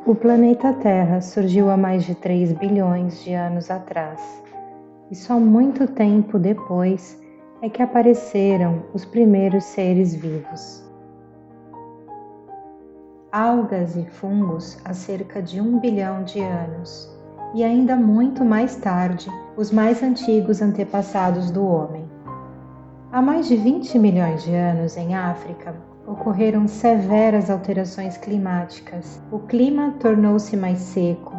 O planeta Terra surgiu há mais de 3 bilhões de anos atrás, e só muito tempo depois é que apareceram os primeiros seres vivos. Algas e fungos há cerca de 1 bilhão de anos, e ainda muito mais tarde, os mais antigos antepassados do homem. Há mais de 20 milhões de anos, em África, ocorreram severas alterações climáticas. O clima tornou-se mais seco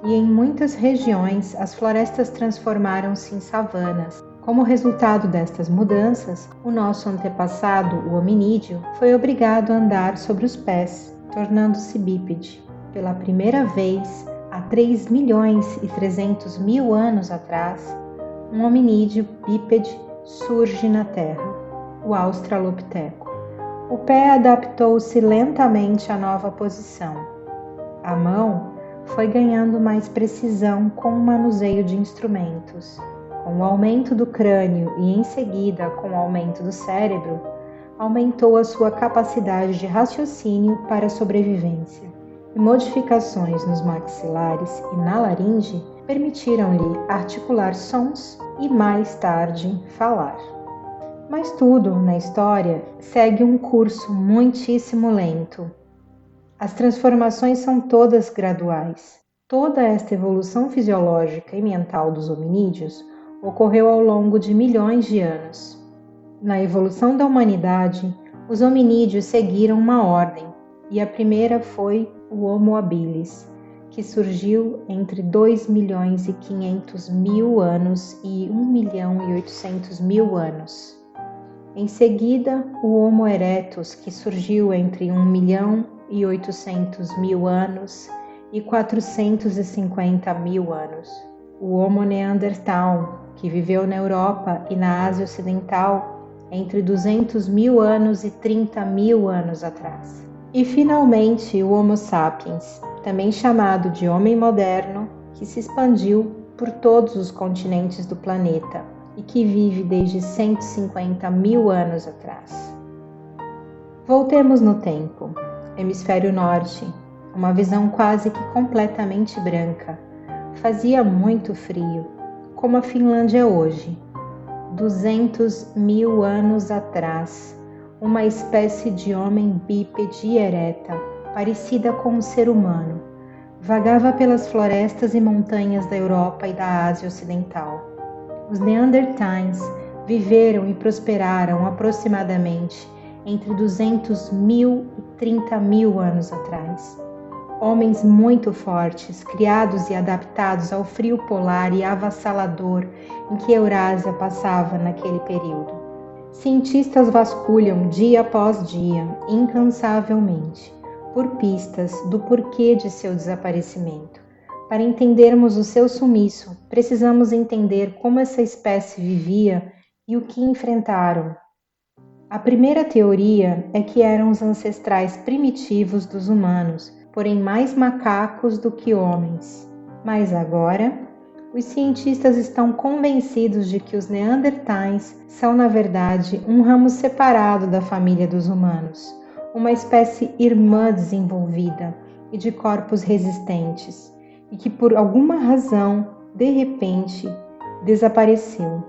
e, em muitas regiões, as florestas transformaram-se em savanas. Como resultado destas mudanças, o nosso antepassado, o hominídeo, foi obrigado a andar sobre os pés, tornando-se bípede. Pela primeira vez, há 3 milhões e 300 mil anos atrás, um hominídeo bípede surge na Terra, o Australopiteco. O pé adaptou-se lentamente à nova posição. A mão foi ganhando mais precisão com o manuseio de instrumentos. Com o aumento do crânio e, em seguida, com o aumento do cérebro, aumentou a sua capacidade de raciocínio para a sobrevivência. E modificações nos maxilares e na laringe permitiram-lhe articular sons e, mais tarde, falar. Mas tudo, na história, segue um curso muitíssimo lento. As transformações são todas graduais. Toda esta evolução fisiológica e mental dos hominídeos ocorreu ao longo de milhões de anos. Na evolução da humanidade, os hominídeos seguiram uma ordem, e a primeira foi o Homo habilis, que surgiu entre 2 milhões e 500 mil anos e 1 milhão e 800 mil anos. Em seguida, o Homo erectus, que surgiu entre 1 milhão e 800 mil anos e 450 mil anos. O Homo neanderthal, que viveu na Europa e na Ásia Ocidental entre 200 mil anos e 30 mil anos atrás. E, finalmente, o Homo sapiens, também chamado de homem moderno, que se expandiu por todos os continentes do planeta e que vive desde 150 mil anos atrás. Voltemos no tempo. Hemisfério Norte, uma visão quase que completamente branca. Fazia muito frio, como a Finlândia hoje. 200 mil anos atrás, uma espécie de homem bípede e ereta, parecida com um ser humano, vagava pelas florestas e montanhas da Europa e da Ásia Ocidental. Os Neandertais viveram e prosperaram aproximadamente entre 200 mil e 30 mil anos atrás. Homens muito fortes, criados e adaptados ao frio polar e avassalador em que a Eurásia passava naquele período. Cientistas vasculham dia após dia, incansavelmente, por pistas do porquê de seu desaparecimento. Para entendermos o seu sumiço, precisamos entender como essa espécie vivia e o que enfrentaram. A primeira teoria é que eram os ancestrais primitivos dos humanos, porém mais macacos do que homens. Mas agora, os cientistas estão convencidos de que os neandertais são, na verdade, um ramo separado da família dos humanos, uma espécie irmã desenvolvida e de corpos resistentes, e que por alguma razão, de repente, desapareceu.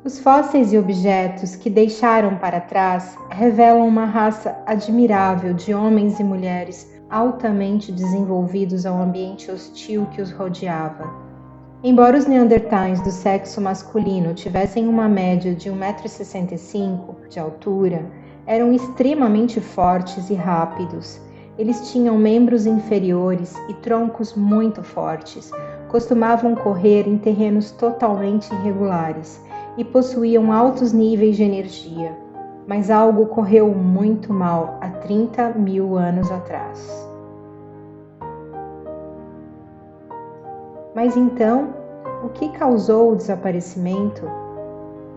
Os fósseis e objetos que deixaram para trás revelam uma raça admirável de homens e mulheres altamente desenvolvidos ao ambiente hostil que os rodeava. Embora os neandertais do sexo masculino tivessem uma média de 1,65 m de altura, eram extremamente fortes e rápidos. Eles tinham membros inferiores e troncos muito fortes, costumavam correr em terrenos totalmente irregulares e possuíam altos níveis de energia. Mas algo correu muito mal há 30 mil anos atrás. Mas então, o que causou o desaparecimento?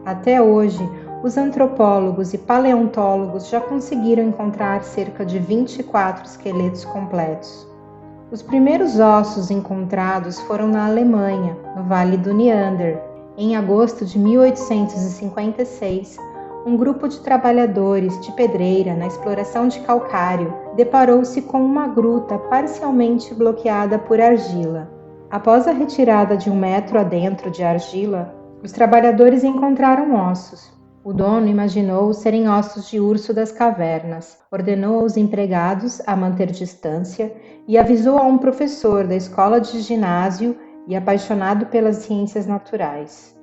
Até hoje, os antropólogos e paleontólogos já conseguiram encontrar cerca de 24 esqueletos completos. Os primeiros ossos encontrados foram na Alemanha, no Vale do Neander. Em agosto de 1856, um grupo de trabalhadores de pedreira na exploração de calcário deparou-se com uma gruta parcialmente bloqueada por argila. Após a retirada de 1 metro adentro de argila, os trabalhadores encontraram ossos. O dono imaginou serem ossos de urso das cavernas, ordenou aos empregados a manter distância e avisou a um professor da escola de ginásio e apaixonado pelas ciências naturais.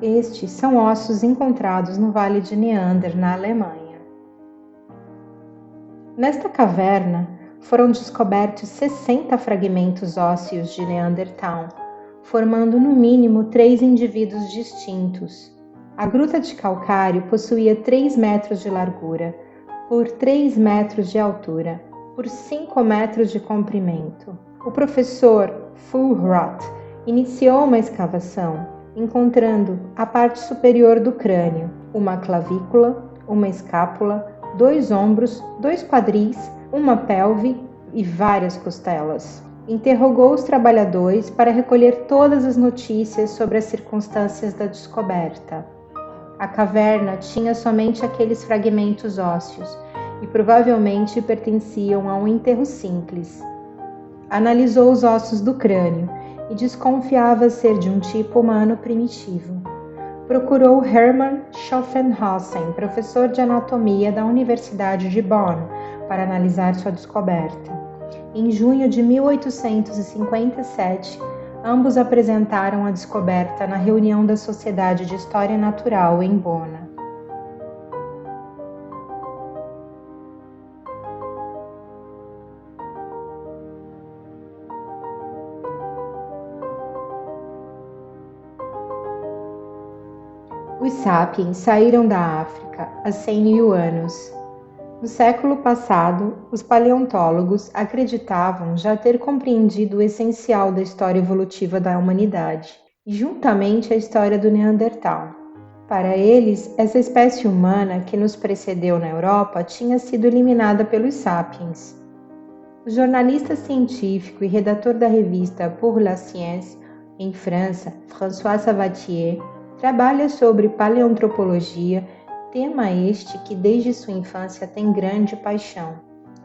Estes são ossos encontrados no Vale de Neander, na Alemanha. Nesta caverna foram descobertos 60 fragmentos ósseos de Neandertal, formando no mínimo 3 indivíduos distintos. A gruta de calcário possuía 3 metros de largura, por 3 metros de altura, por 5 metros de comprimento. O professor Fuhlrott iniciou uma escavação, encontrando a parte superior do crânio, uma clavícula, uma escápula, 2 ombros, 2 quadris, uma pelve e várias costelas. Interrogou os trabalhadores para recolher todas as notícias sobre as circunstâncias da descoberta. A caverna tinha somente aqueles fragmentos ósseos e provavelmente pertenciam a um enterro simples. Analisou os ossos do crânio e desconfiava ser de um tipo humano primitivo. Procurou Hermann Schaffenhausen, professor de anatomia da Universidade de Bonn, para analisar sua descoberta. Em junho de 1857, ambos apresentaram a descoberta na reunião da Sociedade de História Natural em Bona. Os sapiens saíram da África há 100 mil anos. No século passado, os paleontólogos acreditavam já ter compreendido o essencial da história evolutiva da humanidade, e juntamente a história do Neandertal. Para eles, essa espécie humana que nos precedeu na Europa tinha sido eliminada pelos sapiens. O jornalista científico e redator da revista Pour la Science, em França, François Sabatier, trabalha sobre paleoantropologia, tema este que desde sua infância tem grande paixão.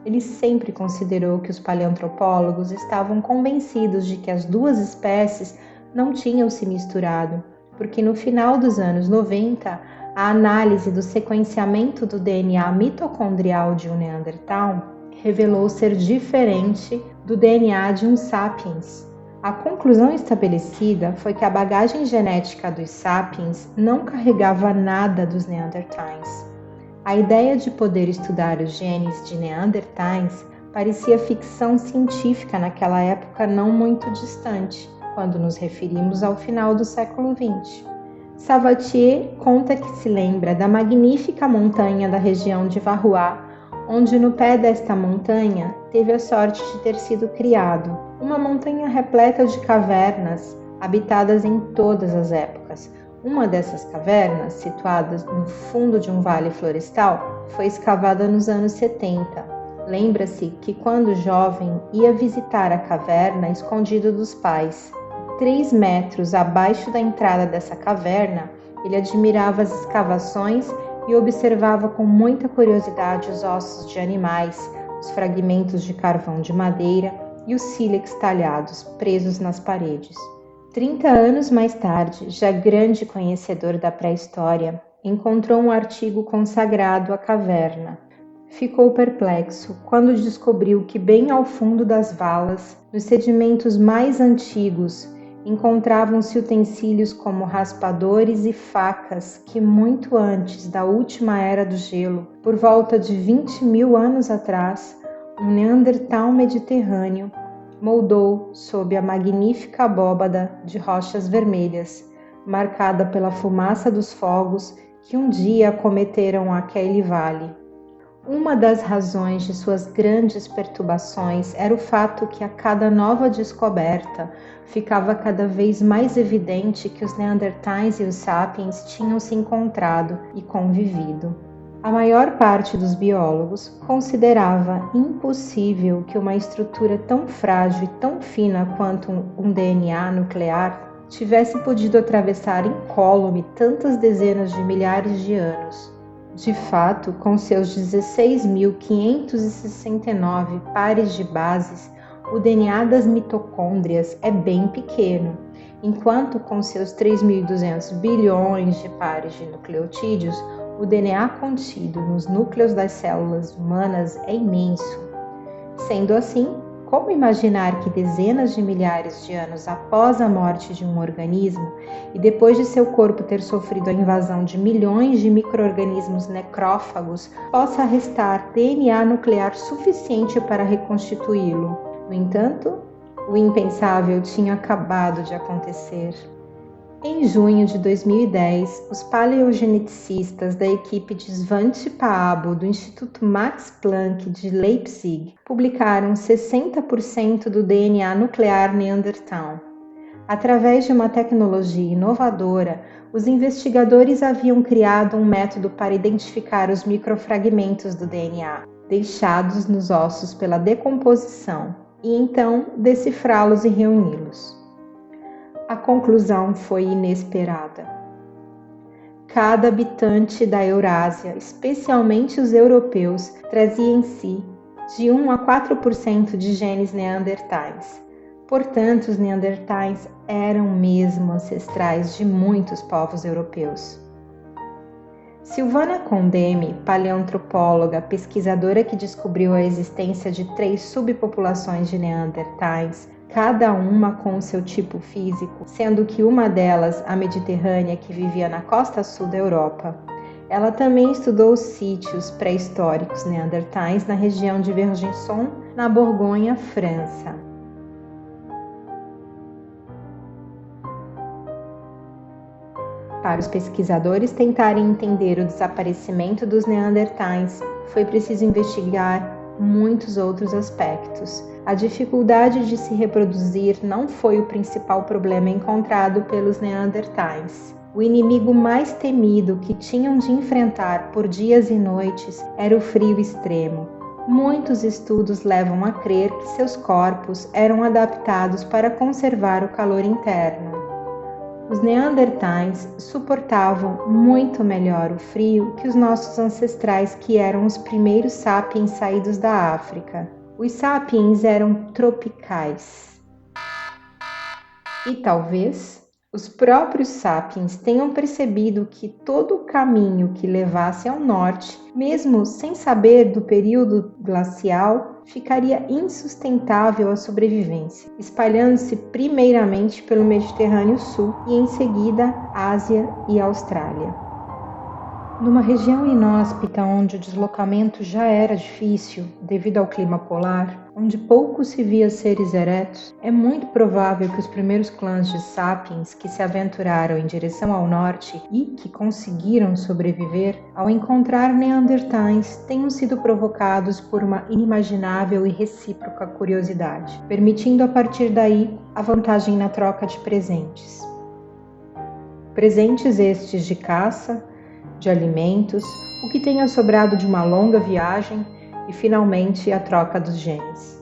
Ele sempre considerou que os paleoantropólogos estavam convencidos de que as duas espécies não tinham se misturado, porque no final dos anos 90, a análise do sequenciamento do DNA mitocondrial de um Neandertal revelou ser diferente do DNA de um sapiens. A conclusão estabelecida foi que a bagagem genética dos sapiens não carregava nada dos neandertais. A ideia de poder estudar os genes de neandertais parecia ficção científica naquela época não muito distante, quando nos referimos ao final do século XX. Sabatier conta que se lembra da magnífica montanha da região de Varroa, onde no pé desta montanha teve a sorte de ter sido criado. Uma montanha repleta de cavernas, habitadas em todas as épocas. Uma dessas cavernas, situada no fundo de um vale florestal, foi escavada nos anos 70. Lembra-se que quando jovem ia visitar a caverna escondido dos pais. 3 metros abaixo da entrada dessa caverna, ele admirava as escavações e observava com muita curiosidade os ossos de animais, os fragmentos de carvão de madeira e os sílex talhados, presos nas paredes. 30 anos mais tarde, já grande conhecedor da pré-história, encontrou um artigo consagrado à caverna. Ficou perplexo quando descobriu que bem ao fundo das valas, nos sedimentos mais antigos, encontravam-se utensílios como raspadores e facas que muito antes da última era do gelo, por volta de 20 mil anos atrás, um Neandertal mediterrâneo moldou sob a magnífica abóbada de rochas vermelhas, marcada pela fumaça dos fogos que um dia acometeram aquele vale. Uma das razões de suas grandes perturbações era o fato que a cada nova descoberta ficava cada vez mais evidente que os Neandertais e os Sapiens tinham se encontrado e convivido. A maior parte dos biólogos considerava impossível que uma estrutura tão frágil e tão fina quanto um DNA nuclear tivesse podido atravessar incólume tantas dezenas de milhares de anos. De fato, com seus 16.569 pares de bases, o DNA das mitocôndrias é bem pequeno, enquanto com seus 3.200 bilhões de pares de nucleotídeos, o DNA contido nos núcleos das células humanas é imenso. Sendo assim, como imaginar que dezenas de milhares de anos após a morte de um organismo e depois de seu corpo ter sofrido a invasão de milhões de micro-organismos necrófagos, possa restar DNA nuclear suficiente para reconstituí-lo? No entanto, o impensável tinha acabado de acontecer. Em junho de 2010, os paleogeneticistas da equipe de Svante Paabo do Instituto Max Planck de Leipzig publicaram 60% do DNA nuclear Neandertal. Através de uma tecnologia inovadora, os investigadores haviam criado um método para identificar os microfragmentos do DNA, deixados nos ossos pela decomposição, e então decifrá-los e reuni-los. A conclusão foi inesperada. Cada habitante da Eurásia, especialmente os europeus, trazia em si de 1 a 4% de genes neandertais. Portanto, os neandertais eram mesmo ancestrais de muitos povos europeus. Silvana Condemi, paleoantropóloga, pesquisadora que descobriu a existência de 3 subpopulações de neandertais, cada uma com o seu tipo físico, sendo que uma delas, a mediterrânea, que vivia na costa sul da Europa. Ela também estudou os sítios pré-históricos neandertais na região de Vergenson, na Borgonha, França. Para os pesquisadores tentarem entender o desaparecimento dos neandertais, foi preciso investigar muitos outros aspectos. A dificuldade de se reproduzir não foi o principal problema encontrado pelos neandertais. O inimigo mais temido que tinham de enfrentar por dias e noites era o frio extremo. Muitos estudos levam a crer que seus corpos eram adaptados para conservar o calor interno. Os neandertais suportavam muito melhor o frio que os nossos ancestrais, que eram os primeiros sapiens saídos da África. Os sapiens eram tropicais. E talvez os próprios sapiens tenham percebido que todo o caminho que levasse ao norte, mesmo sem saber do período glacial, ficaria insustentável a sobrevivência, espalhando-se primeiramente pelo Mediterrâneo Sul e em seguida Ásia e Austrália. Numa região inóspita onde o deslocamento já era difícil devido ao clima polar, onde pouco se via seres eretos, é muito provável que os primeiros clãs de sapiens que se aventuraram em direção ao norte e que conseguiram sobreviver, ao encontrar neandertais, tenham sido provocados por uma inimaginável e recíproca curiosidade, permitindo a partir daí a vantagem na troca de presentes. Presentes estes de caça, de alimentos, o que tenha sobrado de uma longa viagem e, finalmente, a troca dos genes.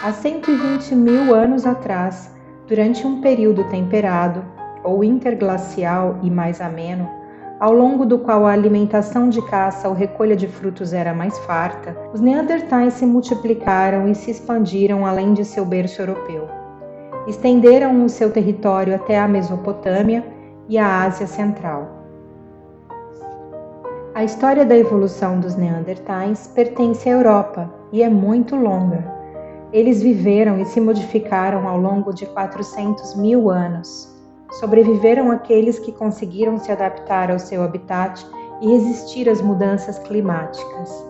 Há 120 mil anos atrás, durante um período temperado, ou interglacial e mais ameno, ao longo do qual a alimentação de caça ou recolha de frutos era mais farta, os neandertais se multiplicaram e se expandiram além de seu berço europeu. Estenderam o seu território até a Mesopotâmia e a Ásia Central. A história da evolução dos neandertais pertence à Europa e é muito longa. Eles viveram e se modificaram ao longo de 400 mil anos. Sobreviveram aqueles que conseguiram se adaptar ao seu habitat e resistir às mudanças climáticas.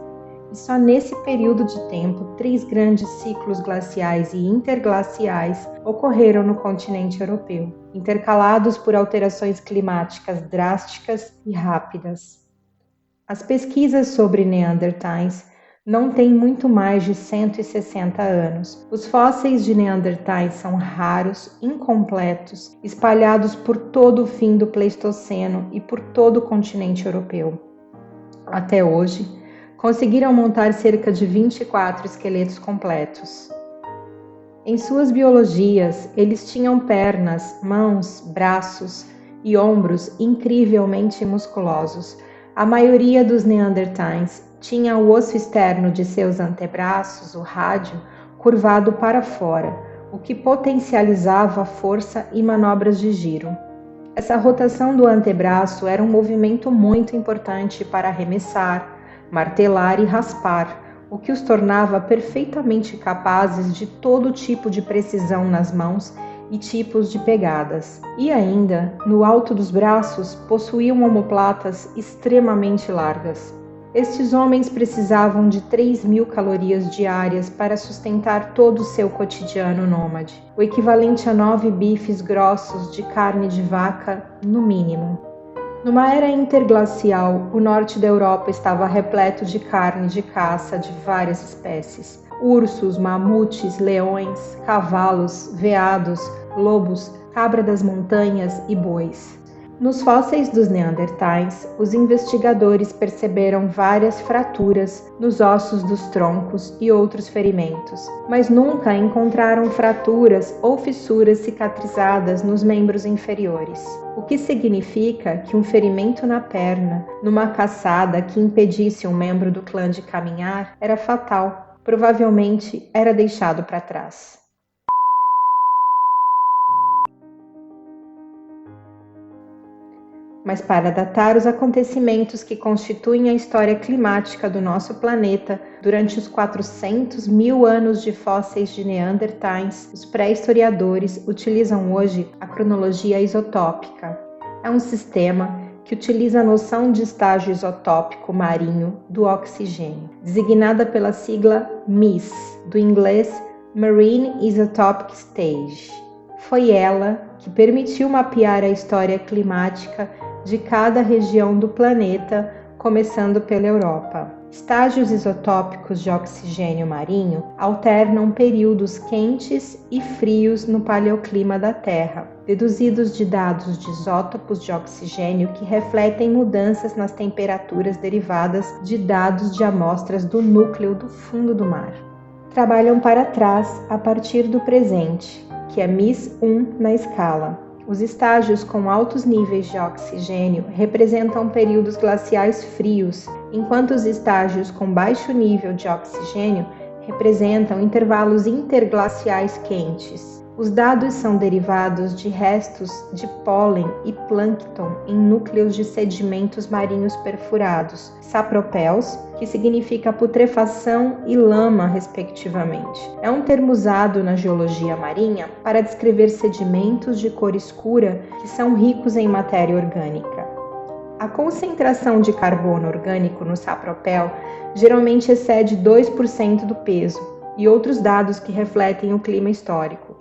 E só nesse período de tempo, 3 grandes ciclos glaciais e interglaciais ocorreram no continente europeu, intercalados por alterações climáticas drásticas e rápidas. As pesquisas sobre neandertais não têm muito mais de 160 anos. Os fósseis de neandertais são raros, incompletos, espalhados por todo o fim do Pleistoceno e por todo o continente europeu. Até hoje, conseguiram montar cerca de 24 esqueletos completos. Em suas biologias, eles tinham pernas, mãos, braços e ombros incrivelmente musculosos, A maioria dos neandertais tinha o osso externo de seus antebraços, o rádio, curvado para fora, o que potencializava a força e manobras de giro. Essa rotação do antebraço era um movimento muito importante para arremessar, martelar e raspar, o que os tornava perfeitamente capazes de todo tipo de precisão nas mãos e tipos de pegadas. E ainda, no alto dos braços, possuíam omoplatas extremamente largas. Estes homens precisavam de 3.000 calorias diárias para sustentar todo o seu cotidiano nômade, o equivalente a 9 bifes grossos de carne de vaca, no mínimo. Numa era interglacial, o norte da Europa estava repleto de carne de caça de várias espécies: ursos, mamutes, leões, cavalos, veados, lobos, cabra das montanhas e bois. Nos fósseis dos neandertais, os investigadores perceberam várias fraturas nos ossos dos troncos e outros ferimentos, mas nunca encontraram fraturas ou fissuras cicatrizadas nos membros inferiores, o que significa que um ferimento na perna, numa caçada que impedisse um membro do clã de caminhar, era fatal, provavelmente era deixado para trás. Mas para datar os acontecimentos que constituem a história climática do nosso planeta durante os 400.000 anos de fósseis de neandertais, os pré-historiadores utilizam hoje a cronologia isotópica. É um sistema que utiliza a noção de estágio isotópico marinho do oxigênio, designada pela sigla MIS, do inglês Marine Isotopic Stage. Foi ela que permitiu mapear a história climática de cada região do planeta, começando pela Europa. Estágios isotópicos de oxigênio marinho alternam períodos quentes e frios no paleoclima da Terra, deduzidos de dados de isótopos de oxigênio que refletem mudanças nas temperaturas derivadas de dados de amostras do núcleo do fundo do mar. Trabalham para trás a partir do presente, que é MIS 1 na escala. Os estágios com altos níveis de oxigênio representam períodos glaciais frios, enquanto os estágios com baixo nível de oxigênio representam intervalos interglaciais quentes. Os dados são derivados de restos de pólen e plâncton em núcleos de sedimentos marinhos perfurados, sapropels, que significa putrefação, e lama, respectivamente. É um termo usado na geologia marinha para descrever sedimentos de cor escura que são ricos em matéria orgânica. A concentração de carbono orgânico no sapropel geralmente excede 2% do peso, e outros dados que refletem o clima histórico.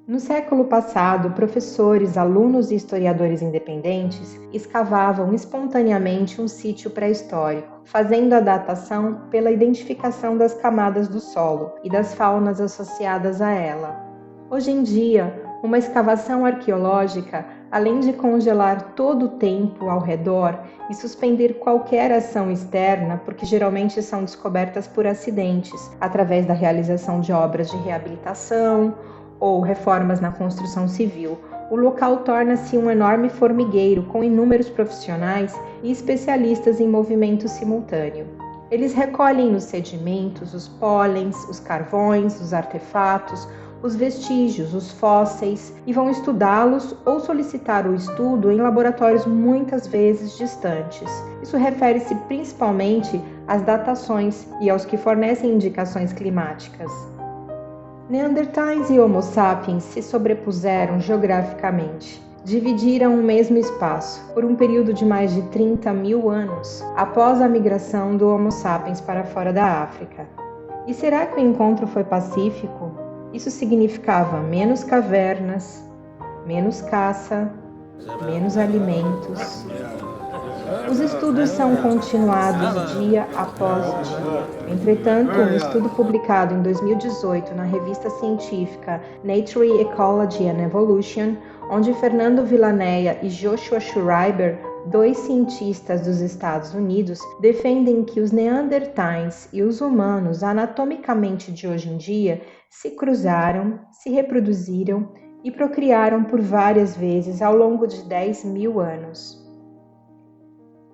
No século passado, professores, alunos e historiadores independentes escavavam espontaneamente um sítio pré-histórico, fazendo a datação pela identificação das camadas do solo e das faunas associadas a ela. Hoje em dia, uma escavação arqueológica, além de congelar todo o tempo ao redor e suspender qualquer ação externa, porque geralmente são descobertas por acidentes, através da realização de obras de reabilitação ou reformas na construção civil, o local torna-se um enorme formigueiro com inúmeros profissionais e especialistas em movimento simultâneo. Eles recolhem nos sedimentos os pólens, os carvões, os artefatos, os vestígios, os fósseis, e vão estudá-los ou solicitar o estudo em laboratórios muitas vezes distantes. Isso refere-se principalmente às datações e aos que fornecem indicações climáticas. Neandertais e Homo sapiens se sobrepuseram geograficamente. Dividiram o mesmo espaço por um período de mais de 30.000 anos após a migração do Homo sapiens para fora da África. E será que o encontro foi pacífico? Isso significava menos cavernas, menos caça, menos alimentos. Os estudos são continuados dia após dia. Entretanto, um estudo publicado em 2018 na revista científica Nature Ecology and Evolution, onde Fernando Villaneia e Joshua Schreiber, dois cientistas dos Estados Unidos defendem que os neandertais e os humanos anatomicamente de hoje em dia se cruzaram, se reproduziram e procriaram por várias vezes ao longo de 10 mil anos.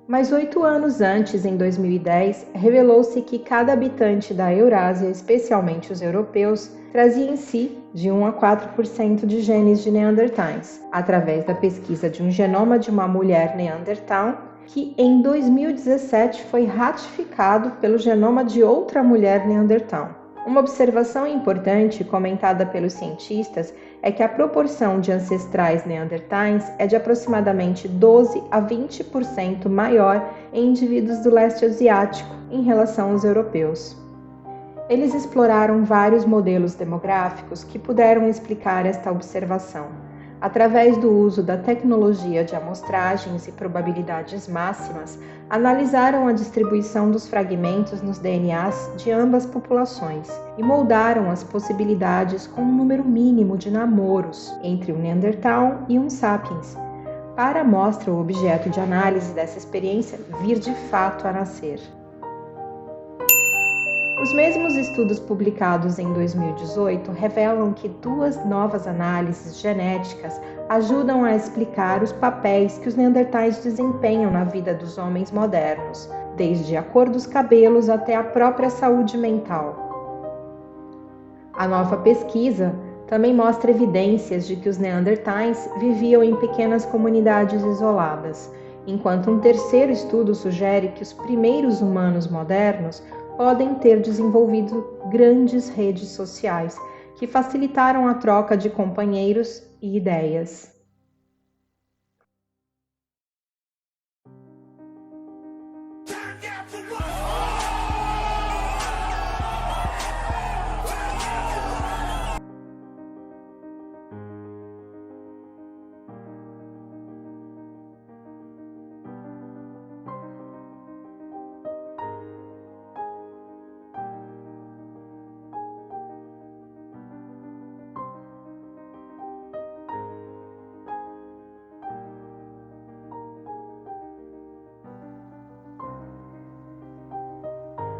Mas 8 anos antes, em 2010, revelou-se que cada habitante da Eurásia, especialmente os europeus, trazia em si de 1 a 4% de genes de neandertais, através da pesquisa de um genoma de uma mulher neandertal, que em 2017 foi ratificado pelo genoma de outra mulher neandertal. Uma observação importante comentada pelos cientistas é que a proporção de ancestrais neandertais é de aproximadamente 12 a 20% maior em indivíduos do leste asiático em relação aos europeus. Eles exploraram vários modelos demográficos que puderam explicar esta observação. Através do uso da tecnologia de amostragens e probabilidades máximas, analisaram a distribuição dos fragmentos nos DNAs de ambas populações e moldaram as possibilidades com um número mínimo de namoros entre um Neandertal e um Sapiens, para mostra o objeto de análise dessa experiência vir de fato a nascer. Os mesmos estudos publicados em 2018 revelam que 2 novas análises genéticas ajudam a explicar os papéis que os neandertais desempenham na vida dos homens modernos, desde a cor dos cabelos até a própria saúde mental. A nova pesquisa também mostra evidências de que os neandertais viviam em pequenas comunidades isoladas, enquanto um terceiro estudo sugere que os primeiros humanos modernos podem ter desenvolvido grandes redes sociais que facilitaram a troca de companheiros e ideias.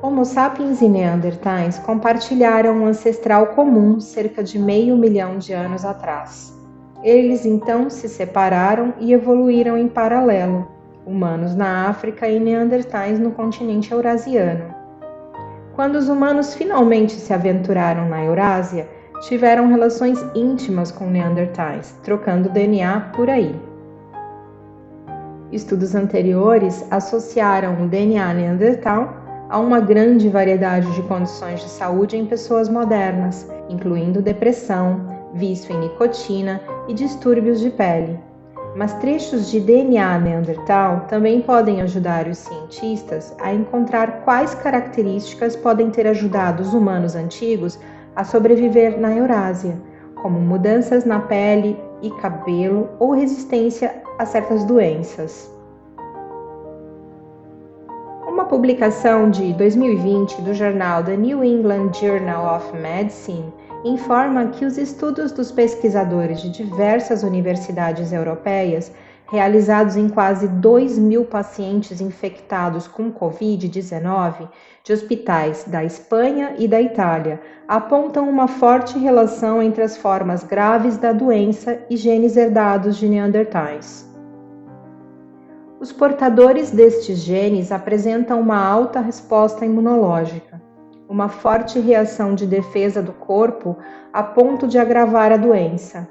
Homo sapiens e neandertais compartilharam um ancestral comum cerca de 500 mil de anos atrás. Eles então se separaram e evoluíram em paralelo, humanos na África e neandertais no continente eurasiano. Quando os humanos finalmente se aventuraram na Eurásia, tiveram relações íntimas com neandertais, trocando DNA por aí. Estudos anteriores associaram o DNA neandertal a uma grande variedade de condições de saúde em pessoas modernas, incluindo depressão, vício em nicotina e distúrbios de pele. Mas trechos de DNA neandertal também podem ajudar os cientistas a encontrar quais características podem ter ajudado os humanos antigos a sobreviver na Eurásia, como mudanças na pele e cabelo ou resistência a certas doenças. Uma publicação de 2020 do jornal The New England Journal of Medicine informa que os estudos dos pesquisadores de diversas universidades europeias, realizados em quase 2.000 pacientes infectados com Covid-19 de hospitais da Espanha e da Itália, apontam uma forte relação entre as formas graves da doença e genes herdados de neandertais. Os portadores destes genes apresentam uma alta resposta imunológica, uma forte reação de defesa do corpo a ponto de agravar a doença.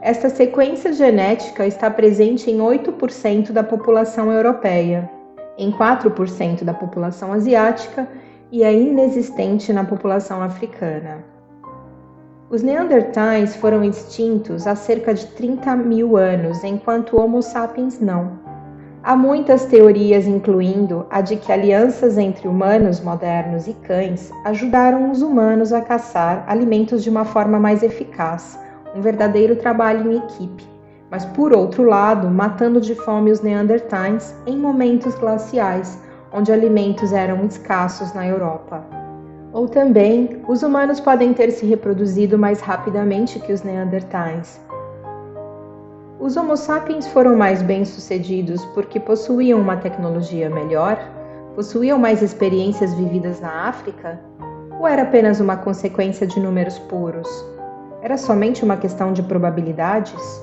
Esta sequência genética está presente em 8% da população europeia, em 4% da população asiática e é inexistente na população africana. Os neandertais foram extintos há cerca de 30 mil anos, enquanto o Homo sapiens não. Há muitas teorias, incluindo a de que alianças entre humanos modernos e cães ajudaram os humanos a caçar alimentos de uma forma mais eficaz, um verdadeiro trabalho em equipe, mas por outro lado, matando de fome os neandertais em momentos glaciais, onde alimentos eram escassos na Europa. Ou também, os humanos podem ter se reproduzido mais rapidamente que os neandertais. Os Homo sapiens foram mais bem-sucedidos porque possuíam uma tecnologia melhor? Possuíam mais experiências vividas na África? Ou era apenas uma consequência de números puros? Era somente uma questão de probabilidades?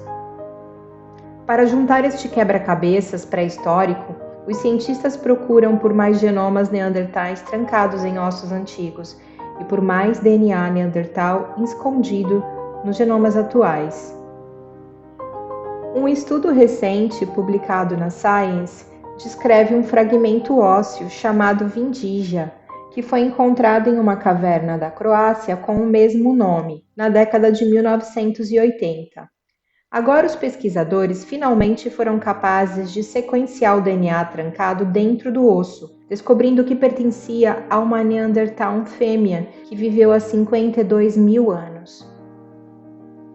Para juntar este quebra-cabeças pré-histórico, os cientistas procuram por mais genomas neandertais trancados em ossos antigos e por mais DNA neandertal escondido nos genomas atuais. Um estudo recente, publicado na Science, descreve um fragmento ósseo chamado vindija, que foi encontrado em uma caverna da Croácia com o mesmo nome, na década de 1980. Agora os pesquisadores finalmente foram capazes de sequenciar o DNA trancado dentro do osso, descobrindo que pertencia a uma Neandertal fêmea que viveu há 52 mil anos.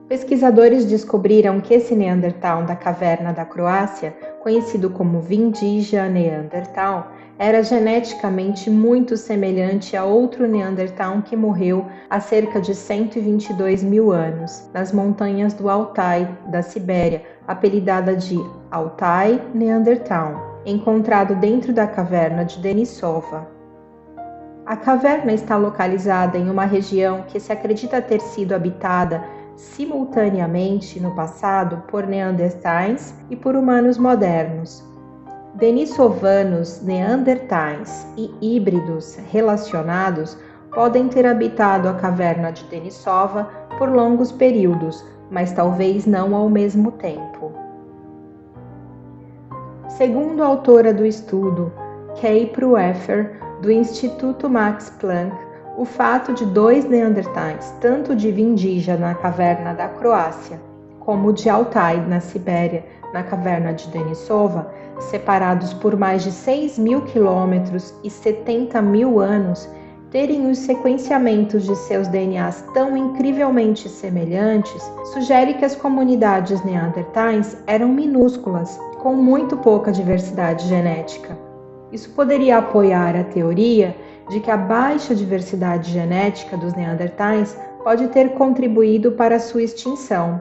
Pesquisadores descobriram que esse Neandertal da caverna da Croácia, conhecido como Vindija Neandertal, era geneticamente muito semelhante a outro Neandertal que morreu há cerca de 122 mil anos, nas montanhas do Altai, da Sibéria, apelidada de Altai Neandertal, encontrado dentro da caverna de Denisova. A caverna está localizada em uma região que se acredita ter sido habitada simultaneamente no passado por neandertais e por humanos modernos. Denisovanos, neandertais e híbridos relacionados podem ter habitado a caverna de Denisova por longos períodos, mas talvez não ao mesmo tempo. Segundo a autora do estudo, Kay Prueffer, do Instituto Max Planck, o fato de dois neandertais, tanto de Vindija na caverna da Croácia, como de Altai, na Sibéria, na caverna de Denisova, separados por mais de 6.000 quilômetros e 70 mil anos, terem os sequenciamentos de seus DNAs tão incrivelmente semelhantes, sugere que as comunidades neandertais eram minúsculas, com muito pouca diversidade genética. Isso poderia apoiar a teoria de que a baixa diversidade genética dos neandertais pode ter contribuído para a sua extinção.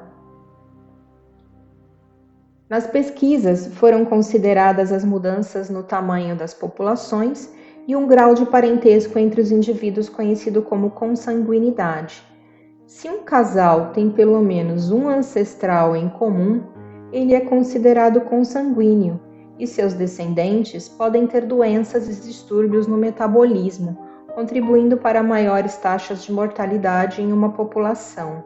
Nas pesquisas foram consideradas as mudanças no tamanho das populações e um grau de parentesco entre os indivíduos conhecido como consanguinidade. Se um casal tem pelo menos um ancestral em comum, ele é considerado consanguíneo, e seus descendentes podem ter doenças e distúrbios no metabolismo, contribuindo para maiores taxas de mortalidade em uma população.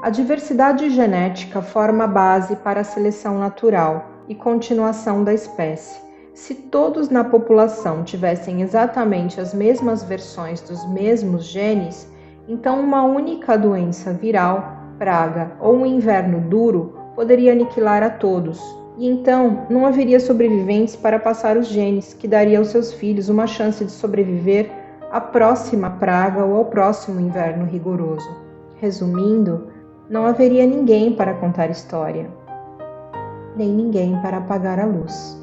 A diversidade genética forma a base para a seleção natural e continuação da espécie. Se todos na população tivessem exatamente as mesmas versões dos mesmos genes, então uma única doença viral, praga ou um inverno duro poderia aniquilar a todos. E então não haveria sobreviventes para passar os genes, que daria aos seus filhos uma chance de sobreviver à próxima praga ou ao próximo inverno rigoroso. Resumindo, não haveria ninguém para contar história, nem ninguém para apagar a luz.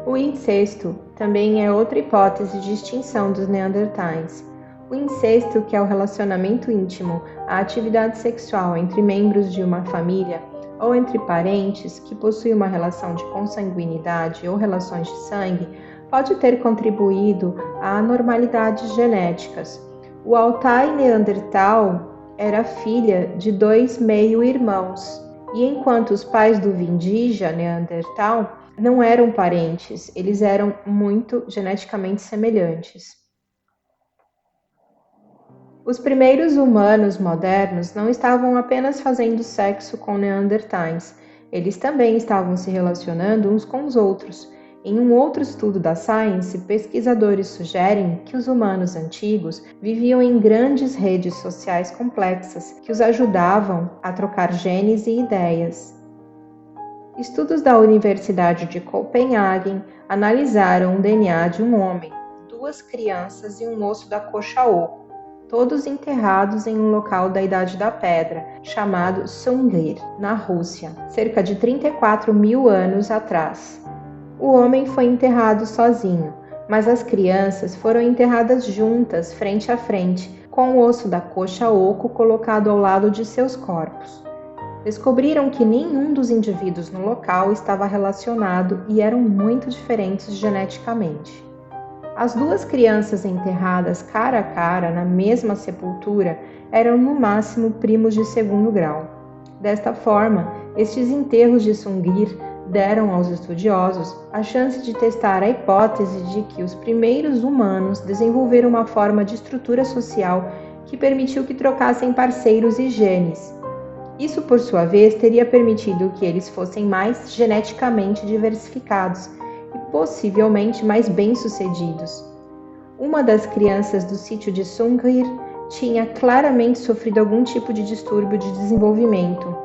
O incesto também é outra hipótese de extinção dos neandertais. O incesto, que é o relacionamento íntimo, a atividade sexual entre membros de uma família ou entre parentes que possuem uma relação de consanguinidade ou relações de sangue, pode ter contribuído a anormalidades genéticas. O Altai Neandertal era filha de 2 meio-irmãos, e enquanto os pais do Vindija Neandertal não eram parentes, eles eram muito geneticamente semelhantes. Os primeiros humanos modernos não estavam apenas fazendo sexo com neandertais, eles também estavam se relacionando uns com os outros. Em um outro estudo da Science, pesquisadores sugerem que os humanos antigos viviam em grandes redes sociais complexas que os ajudavam a trocar genes e ideias. Estudos da Universidade de Copenhague analisaram o DNA de um homem, 2 crianças e um osso da coxa oco. todos enterrados em um local da Idade da Pedra, chamado Sungir, na Rússia, cerca de 34 mil anos atrás. O homem foi enterrado sozinho, mas as crianças foram enterradas juntas, frente a frente, com o osso da coxa oco colocado ao lado de seus corpos. Descobriram que nenhum dos indivíduos no local estava relacionado e eram muito diferentes geneticamente. As duas crianças enterradas cara a cara na mesma sepultura eram no máximo primos de segundo grau. Desta forma, estes enterros de Sungir deram aos estudiosos a chance de testar a hipótese de que os primeiros humanos desenvolveram uma forma de estrutura social que permitiu que trocassem parceiros e genes. Isso, por sua vez, teria permitido que eles fossem mais geneticamente diversificados e possivelmente mais bem-sucedidos. Uma das crianças do sítio de Sungir tinha claramente sofrido algum tipo de distúrbio de desenvolvimento.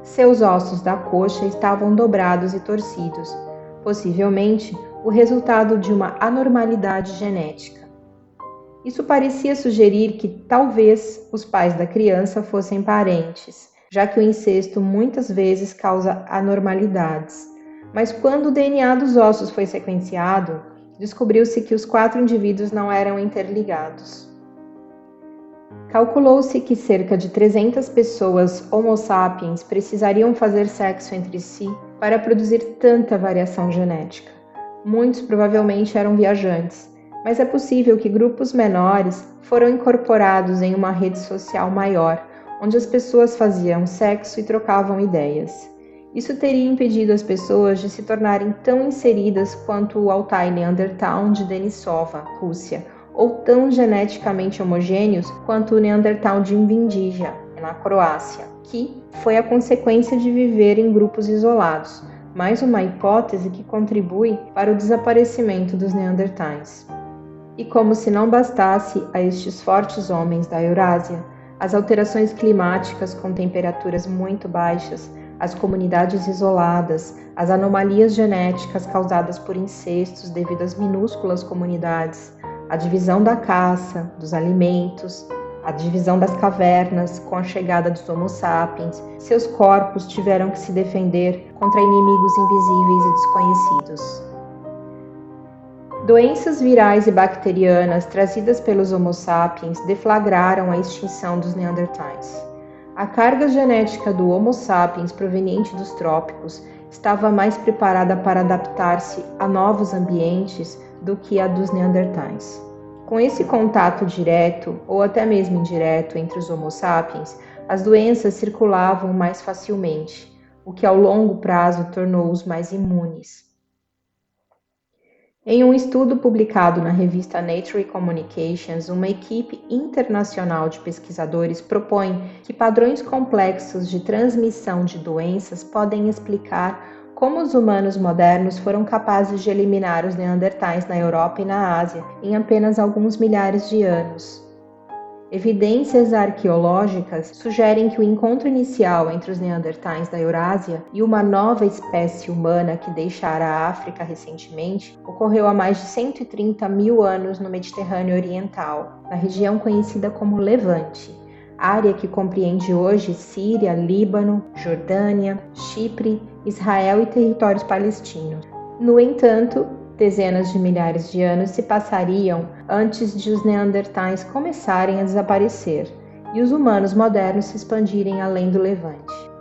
Seus ossos da coxa estavam dobrados e torcidos, possivelmente o resultado de uma anormalidade genética. Isso parecia sugerir que talvez os pais da criança fossem parentes, já que o incesto muitas vezes causa anormalidades. Mas quando o DNA dos ossos foi sequenciado, descobriu-se que os 4 indivíduos não eram interligados. Calculou-se que cerca de 300 pessoas Homo sapiens precisariam fazer sexo entre si para produzir tanta variação genética. Muitos provavelmente eram viajantes, mas é possível que grupos menores foram incorporados em uma rede social maior, onde as pessoas faziam sexo e trocavam ideias. Isso teria impedido as pessoas de se tornarem tão inseridas quanto o Altai Neandertal de Denisova, Rússia, ou tão geneticamente homogêneos quanto o Neandertal de Vindija, na Croácia, que foi a consequência de viver em grupos isolados, mais uma hipótese que contribui para o desaparecimento dos Neandertais. E como se não bastasse a estes fortes homens da Eurásia, as alterações climáticas com temperaturas muito baixas, as comunidades isoladas, as anomalias genéticas causadas por incestos devido às minúsculas comunidades, a divisão da caça, dos alimentos, a divisão das cavernas com a chegada dos Homo sapiens, seus corpos tiveram que se defender contra inimigos invisíveis e desconhecidos. Doenças virais e bacterianas trazidas pelos Homo sapiens deflagraram a extinção dos Neandertais. A carga genética do Homo sapiens proveniente dos trópicos estava mais preparada para adaptar-se a novos ambientes do que a dos Neandertais. Com esse contato direto ou até mesmo indireto entre os Homo sapiens, as doenças circulavam mais facilmente, o que ao longo prazo tornou-os mais imunes. Em um estudo publicado na revista Nature Communications, uma equipe internacional de pesquisadores propõe que padrões complexos de transmissão de doenças podem explicar como os humanos modernos foram capazes de eliminar os neandertais na Europa e na Ásia em apenas alguns milhares de anos. Evidências arqueológicas sugerem que o encontro inicial entre os neandertais da Eurásia e uma nova espécie humana que deixara a África recentemente ocorreu há mais de 130 mil anos no Mediterrâneo Oriental, na região conhecida como Levante, área que compreende hoje Síria, Líbano, Jordânia, Chipre, Israel e territórios palestinos. No entanto, dezenas de milhares de anos se passariam antes de os neandertais começarem a desaparecer e os humanos modernos se expandirem além do Levante.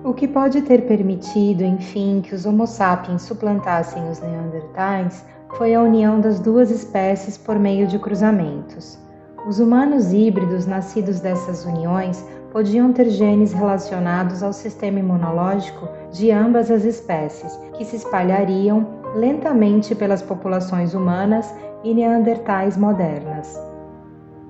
O que pode ter permitido, enfim, que os Homo sapiens suplantassem os neandertais foi a união das duas espécies por meio de cruzamentos. Os humanos híbridos nascidos dessas uniões podiam ter genes relacionados ao sistema imunológico de ambas as espécies, que se espalhariam lentamente pelas populações humanas e neandertais modernas.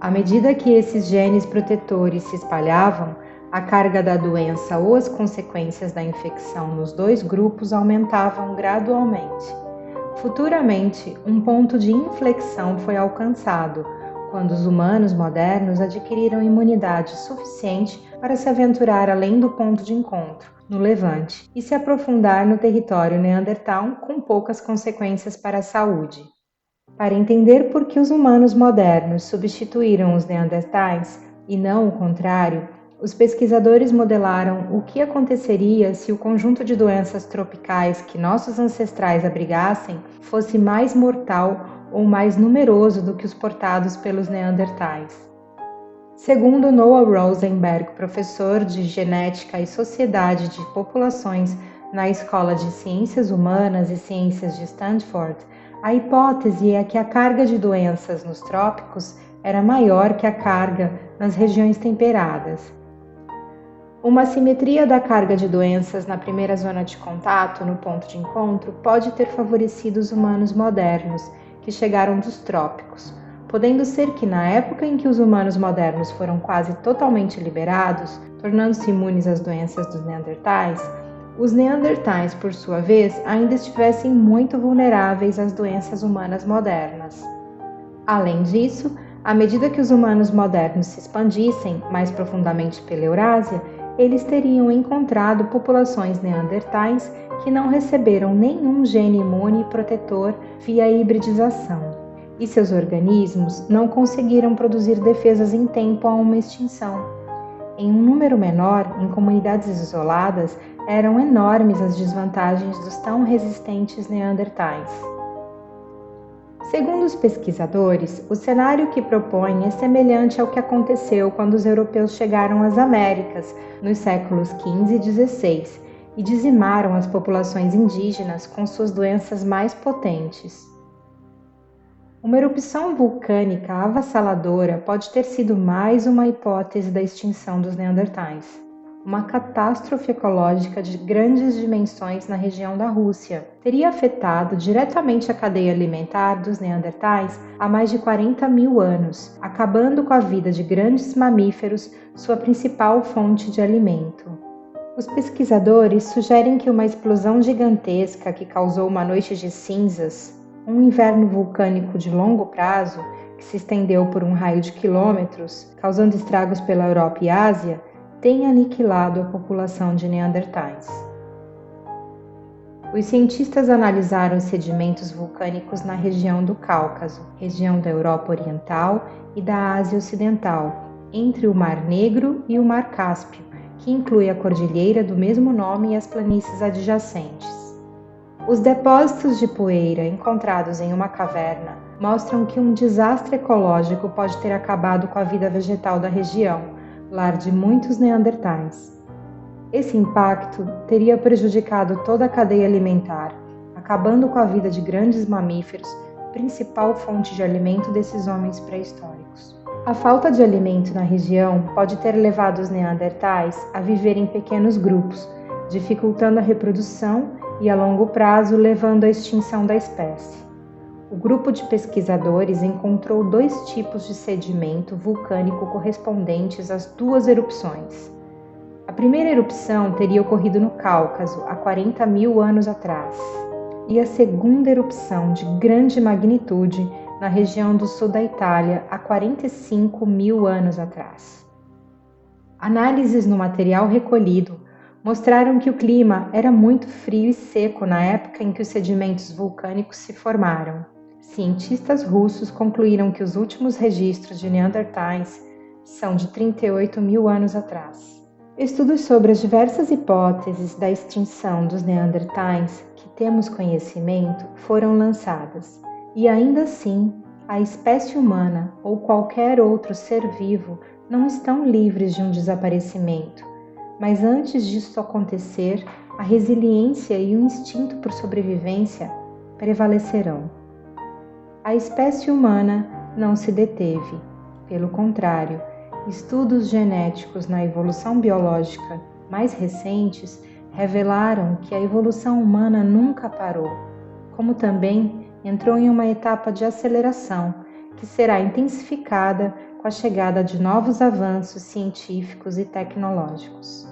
À medida que esses genes protetores se espalhavam, a carga da doença ou as consequências da infecção nos dois grupos aumentavam gradualmente. Futuramente, um ponto de inflexão foi alcançado, quando os humanos modernos adquiriram imunidade suficiente para se aventurar além do ponto de encontro, no Levante, e se aprofundar no território Neandertal com poucas consequências para a saúde. Para entender por que os humanos modernos substituíram os Neandertais e não o contrário, os pesquisadores modelaram o que aconteceria se o conjunto de doenças tropicais que nossos ancestrais abrigassem fosse mais mortal ou mais numeroso do que os portados pelos Neandertais. Segundo Noah Rosenberg, professor de Genética e Sociedade de Populações na Escola de Ciências Humanas e Ciências de Stanford, a hipótese é que a carga de doenças nos trópicos era maior que a carga nas regiões temperadas. Uma assimetria da carga de doenças na primeira zona de contato, no ponto de encontro, pode ter favorecido os humanos modernos, que chegaram dos trópicos, podendo ser que na época em que os humanos modernos foram quase totalmente liberados, tornando-se imunes às doenças dos Neandertais, os Neandertais, por sua vez, ainda estivessem muito vulneráveis às doenças humanas modernas. Além disso, à medida que os humanos modernos se expandissem mais profundamente pela Eurásia, eles teriam encontrado populações neandertais que não receberam nenhum gene imune protetor via hibridização, e seus organismos não conseguiram produzir defesas em tempo a uma extinção. Em um número menor, em comunidades isoladas, eram enormes as desvantagens dos tão resistentes neandertais. Segundo os pesquisadores, o cenário que propõem é semelhante ao que aconteceu quando os europeus chegaram às Américas nos séculos XV e XVI e dizimaram as populações indígenas com suas doenças mais potentes. Uma erupção vulcânica avassaladora pode ter sido mais uma hipótese da extinção dos Neandertais. Uma catástrofe ecológica de grandes dimensões na região da Rússia teria afetado diretamente a cadeia alimentar dos Neandertais há mais de 40 mil anos, acabando com a vida de grandes mamíferos, sua principal fonte de alimento. Os pesquisadores sugerem que uma explosão gigantesca que causou uma noite de cinzas, um inverno vulcânico de longo prazo, que se estendeu por um raio de quilômetros, causando estragos pela Europa e Ásia, tenha aniquilado a população de Neandertais. Os cientistas analisaram os sedimentos vulcânicos na região do Cáucaso, região da Europa Oriental e da Ásia Ocidental, entre o Mar Negro e o Mar Cáspio, que inclui a cordilheira do mesmo nome e as planícies adjacentes. Os depósitos de poeira encontrados em uma caverna mostram que um desastre ecológico pode ter acabado com a vida vegetal da região, lar de muitos neandertais. Esse impacto teria prejudicado toda a cadeia alimentar, acabando com a vida de grandes mamíferos, principal fonte de alimento desses homens pré-históricos. A falta de alimento na região pode ter levado os neandertais a viver em pequenos grupos, dificultando a reprodução e, a longo prazo, levando à extinção da espécie. O grupo de pesquisadores encontrou 2 tipos de sedimento vulcânico correspondentes às 2 erupções. A primeira erupção teria ocorrido no Cáucaso há 40 mil anos atrás, e a segunda erupção de grande magnitude na região do sul da Itália há 45 mil anos atrás. Análises no material recolhido mostraram que o clima era muito frio e seco na época em que os sedimentos vulcânicos se formaram. Cientistas russos concluíram que os últimos registros de Neandertais são de 38 mil anos atrás. Estudos sobre as diversas hipóteses da extinção dos Neandertais que temos conhecimento foram lançadas, e ainda assim, a espécie humana ou qualquer outro ser vivo não estão livres de um desaparecimento, mas antes disso acontecer, a resiliência e o instinto por sobrevivência prevalecerão. A espécie humana não se deteve. Pelo contrário, estudos genéticos na evolução biológica mais recentes revelaram que a evolução humana nunca parou, como também entrou em uma etapa de aceleração que será intensificada com a chegada de novos avanços científicos e tecnológicos.